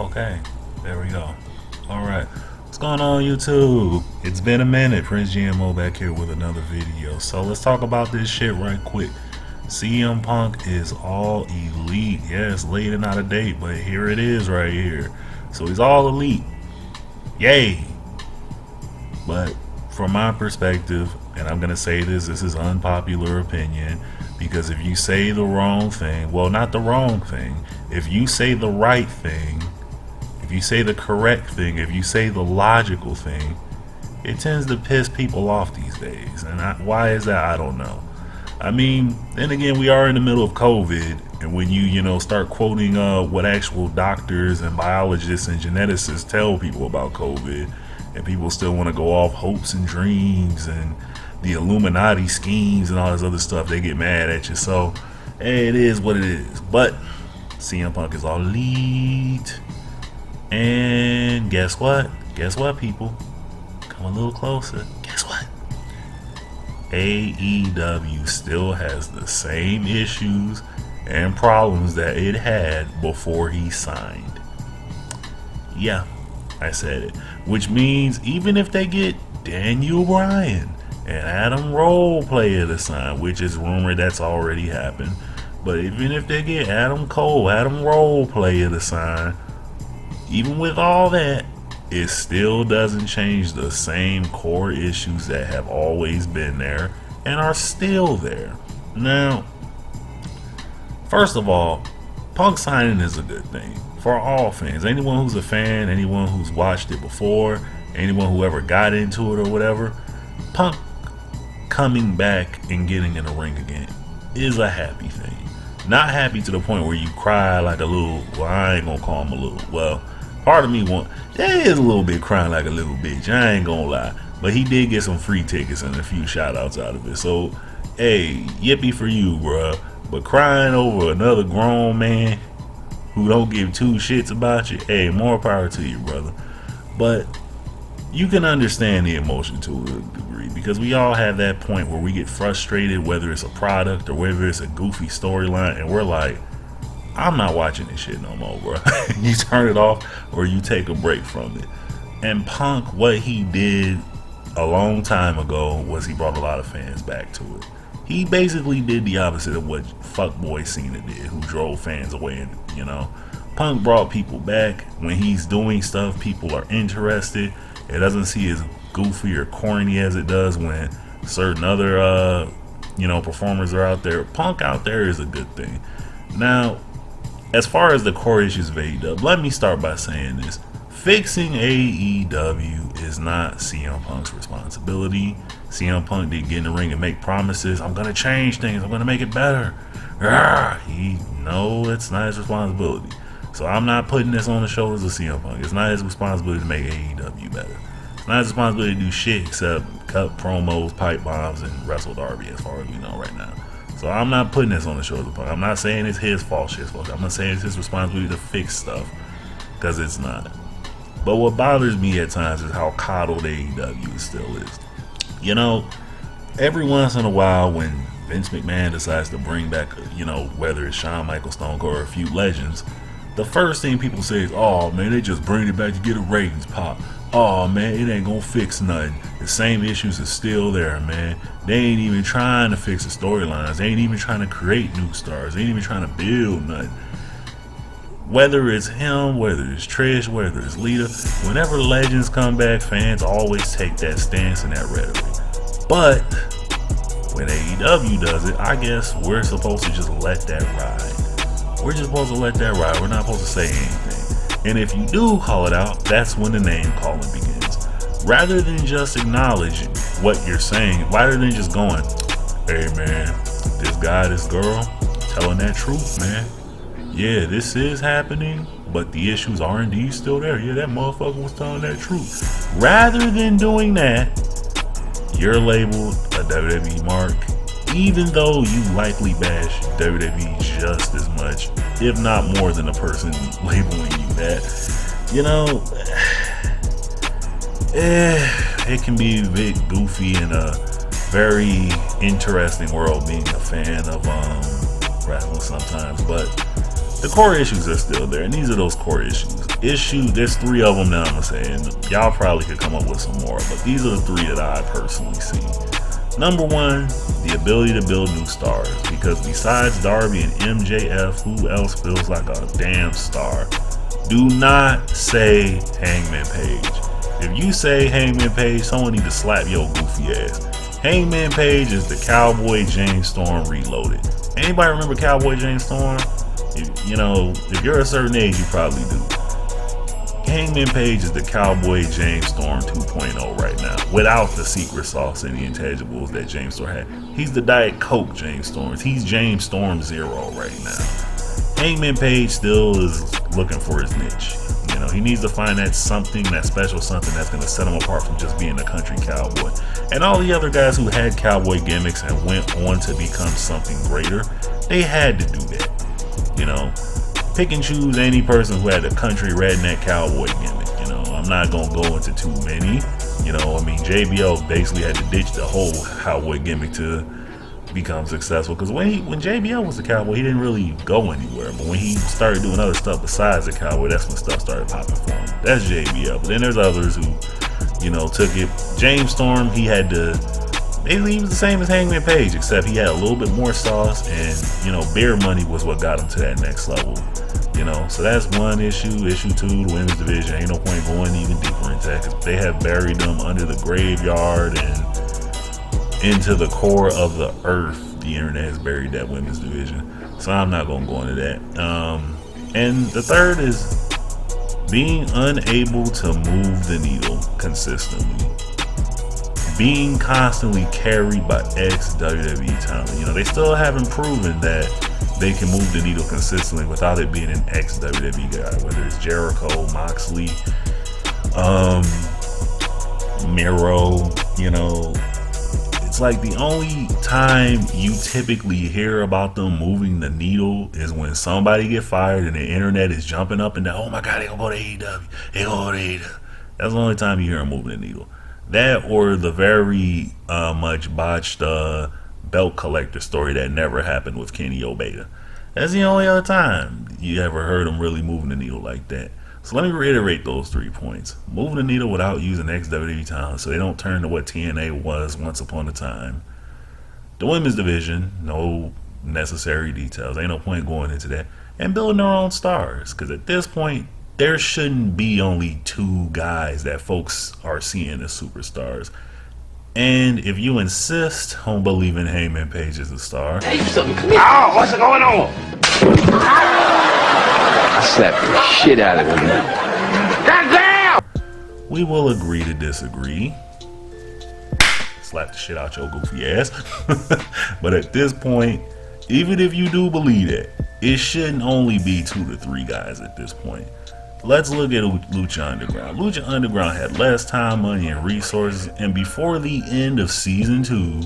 Okay, there we go. All right, what's going on, YouTube? It's been a minute. Prince GMO back here with another video. So let's talk about this shit right quick. CM Punk is all elite. Yes, late and out of date, but here it is right here. So he's all elite. Yay! But from my perspective, and I'm gonna say this is unpopular opinion, because if you say the wrong thing, well, not the wrong thing, if you say the right thing, if you say the correct thing, if you say the logical thing, it tends to piss people off these days. And why is that? I don't know. I mean, then again, we are in the middle of COVID, and when you start quoting what actual doctors and biologists and geneticists tell people about COVID, and people still want to go off hopes and dreams and the Illuminati schemes and all this other stuff, they get mad at you. So, hey, it is what it is. But CM Punk is all elite. And guess what? Guess what, people? Come a little closer. Guess what? AEW still has the same issues and problems that it had before he signed. Yeah, I said it. Which means even if they get Daniel Bryan and Adam Cole player to sign, which is rumored that's already happened, but even if they get Adam Cole player to sign, even with all that, it still doesn't change the same core issues that have always been there and are still there. Now, first of all, Punk signing is a good thing for all fans. Anyone who's a fan, anyone who's watched it before, anyone who ever got into it or whatever, Punk coming back and getting in the ring again is a happy thing. Not happy to the point where you cry like a little, well, I ain't gonna call him a little, well, part of me there is a little bit crying like a little bitch, I ain't gonna lie. But he did get some free tickets and a few shout outs out of it. So, hey, yippee for you, bruh. But crying over another grown man who don't give two shits about you, hey, more power to you, brother. But you can understand the emotion to a degree, because we all have that point where we get frustrated, whether it's a product or whether it's a goofy storyline, and we're like, I'm not watching this shit no more, bro. You turn it off or you take a break from it. And Punk, what he did a long time ago was he brought a lot of fans back to it. He basically did the opposite of what Fuckboy Cena did, who drove fans away. And Punk brought people back. When he's doing stuff, people are interested. It doesn't see as goofy or corny as it does when certain other performers are out there. Punk out there is a good thing. Now, as far as the core issues of AEW, let me start by saying this. Fixing AEW is not CM Punk's responsibility. CM Punk did get in the ring and make promises. I'm going to change things. I'm going to make it better. No, it's not his responsibility. So I'm not putting this on the shoulders of CM Punk. It's not his responsibility to make AEW better. It's not his responsibility to do shit except cut promos, pipe bombs, and wrestle Darby, as far as we know right now. So I'm not putting this on the shoulders of Punk. I'm not saying it's his fault, I'm not saying it's his responsibility to fix stuff, because it's not. But what bothers me at times is how coddled AEW still is. Every once in a while when Vince McMahon decides to bring back, whether it's Shawn Michaels, Stone Cold, or a few legends, the first thing people say is, oh man, they just bring it back to get a ratings pop. Oh man, it ain't gonna fix nothing. The same issues are still there, man. They ain't even trying to fix the storylines. They ain't even trying to create new stars. They ain't even trying to build nothing. Whether it's him, whether it's Trish, whether it's Lita, whenever legends come back, fans always take that stance and that rhetoric. But when AEW does it, I guess we're supposed to just let that ride. We're just supposed to let that ride. We're not supposed to say anything. And if you do call it out, that's when the name calling begins. Rather than just acknowledge what you're saying, rather than just going, hey man, this guy, this girl, telling that truth, man. Yeah, this is happening, but the issues are indeed still there. Yeah, that motherfucker was telling that truth. Rather than doing that, you're labeled a WWE mark, even though you likely bash WWE just as much, if not more than the person labeling you that. It can be a bit goofy and a very interesting world being a fan of wrestling sometimes, but the core issues are still there, and these are those core issues. There's 3 of them that I'm gonna say, and y'all probably could come up with some more, but these are the 3 that I personally see. Number 1, the ability to build new stars, because besides Darby and MJF, who else feels like a damn star? Do not say Hangman Page. If you say Hangman Page, someone need to slap your goofy ass. Hangman Page is the Cowboy James Storm reloaded. Anybody remember Cowboy James Storm? If you're a certain age, you probably do. Hangman Page is the Cowboy James Storm 2.0 right now, without the secret sauce and the intangibles that James Storm had. He's the Diet Coke James Storm. He's James Storm Zero right now. Hangman Page still is looking for his niche. He needs to find that special something that's going to set him apart from just being a country cowboy. And all the other guys who had cowboy gimmicks and went on to become something greater, they had to do that. Pick and choose any person who had a country redneck cowboy gimmick. I'm not going to go into too many. JBL basically had to ditch the whole cowboy gimmick to become successful, because when JBL was a cowboy, he didn't really go anywhere. But when he started doing other stuff besides the cowboy, that's when stuff started popping for him. That's JBL. But then there's others who, took it. James Storm, he was the same as Hangman Page, except he had a little bit more sauce, and beer money was what got him to that next level. So that's one issue. Issue 2, the women's division. Ain't no point going even deeper into that, because they have buried them under the graveyard and into the core of the earth. The internet has buried that women's division, so I'm not gonna go into that. And the third is being unable to move the needle consistently, being constantly carried by ex-WWE talent. They still haven't proven that they can move the needle consistently without it being an ex-WWE guy, whether it's Jericho, Moxley, Miro. It's like the only time you typically hear about them moving the needle is when somebody get fired and the internet is jumping up and down. Oh my God, they gonna go to AEW. They gonna go to AEW. That's the only time you hear them moving the needle. That, or the very much botched belt collector story that never happened with Kenny Omega. That's the only other time you ever heard them really moving the needle like that. So let me reiterate those 3 points. Moving the needle without using ex-WWE talent, so they don't turn to what TNA was once upon a time. The women's division, no necessary details. Ain't no point going into that. And building their own stars, because at this point, there shouldn't be only 2 guys that folks are seeing as superstars. And if you insist on believing Hangman Page is a star, hey, something, come here. Oh, what's going on? I slapped the shit out of him. Goddamn! We will agree to disagree. Slap the shit out your goofy ass. But at this point, even if you do believe it, it shouldn't only be 2 to 3 guys at this point. Let's look at Lucha Underground. Lucha Underground had less time, money, and resources, and before the end of season 2,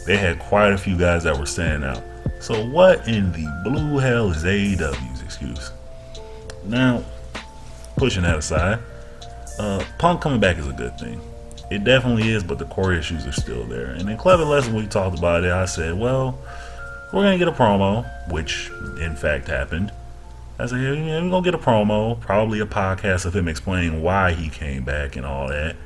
they had quite a few guys that were standing out. So what in the blue hell is AEW's excuse? Now, pushing that aside, Punk coming back is a good thing. It definitely is, but the core issues are still there. And in Clever Lesson, we talked about it. I said, well, we're going to get a promo, which in fact happened. I said, yeah, we're going to get a promo, probably a podcast of him explaining why he came back and all that.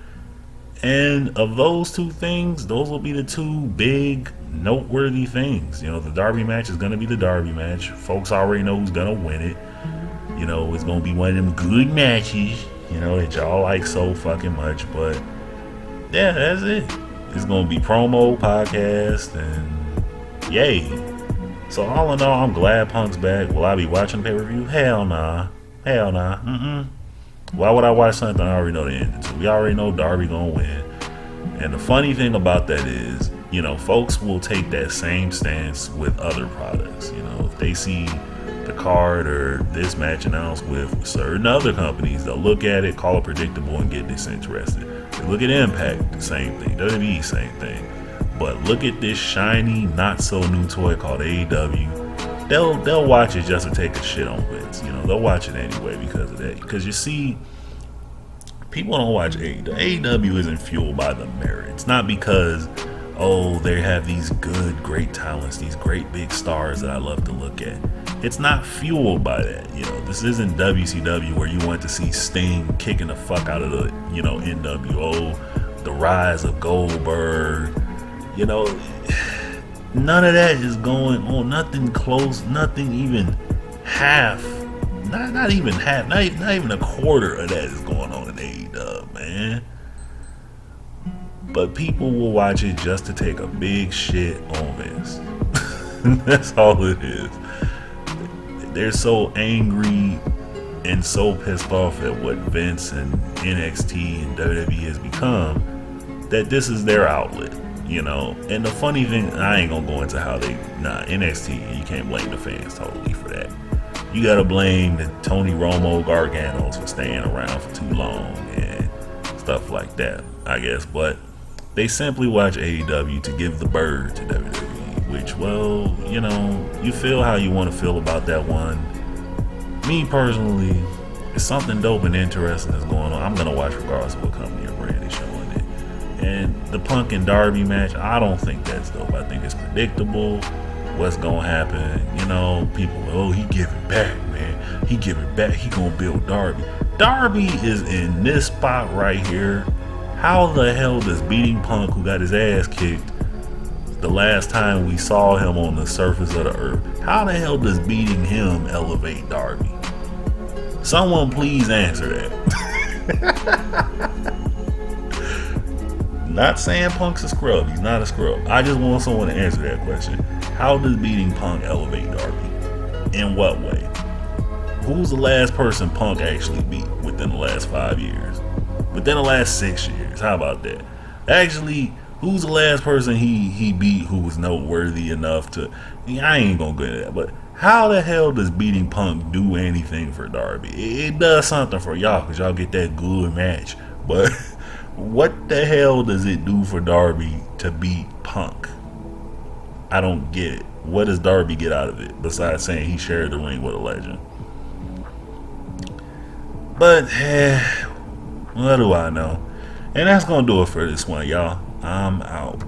And of those 2 things, those will be the 2 big noteworthy things. The Darby match is going to be the Darby match. Folks already know who's going to win it. It's going to be one of them good matches, that y'all like so fucking much. But yeah, that's it. It's going to be promo, podcast, and yay. So all in all, I'm glad Punk's back. Will I be watching pay-per-view? Hell nah. Why would I watch something I already know the ending to? We already know Darby gonna win. And the funny thing about that is, folks will take that same stance with other products. If they see the card or this match announced with certain other companies, they'll look at it, call it predictable, and get disinterested. They look at Impact, the same thing. WWE, same thing. But look at this shiny, not so new toy called AEW. They'll watch it just to take a shit on Vince. They'll watch it anyway because of that. Because you see, people don't watch AEW. AEW isn't fueled by the merit. It's not because, they have these good, great talents, these great big stars that I love to look at. it's not fueled by that. You know, this isn't WCW where you want to see Sting kicking the fuck out of the, you know, NWO, the rise of Goldberg. You know, none of that is going on. Nothing close. Nothing even half. Not even half. Not even a quarter of that is going on in AEW, man. But people will watch it just to take a big shit on Vince. That's all it is. They're so angry and so pissed off at what Vince and NXT and WWE has become that this is their outlet, you know. And the funny thing, I ain't gonna go into how NXT, you can't blame the fans totally for that. You gotta blame the Tony Romo Garganos for staying around for too long and stuff like that, I guess. But they simply watch AEW to give the bird to WWE, which, well, you know, you feel how you want to feel about that one. Me personally, if something dope and interesting is going on, I'm gonna watch regardless of what company or brand is showing it. And the Punk and Darby match, I don't think that's dope. I think it's predictable what's gonna happen. You know, people, oh, he giving back, man. He giving back. He gonna build Darby. Darby is in this spot right here. How the hell does beating Punk, who got his ass kicked the last time we saw him on the surface of the earth, how the hell does beating him elevate Darby? Someone please answer that. Not saying Punk's a scrub. He's not a scrub. I just want someone to answer that question. How does beating Punk elevate Darby? In what way? Who's the last person Punk actually beat within the last 5 years? Within the last 6 years? How about that? Actually, who's the last person he beat who was noteworthy enough to... I ain't gonna go into that, but how the hell does beating Punk do anything for Darby? It does something for y'all because y'all get that good match. But what the hell does it do for Darby to beat Punk? I don't get it. What does Darby get out of it besides saying he shared the ring with a legend? But what do I know? And that's gonna do it for this one, y'all. I'm out.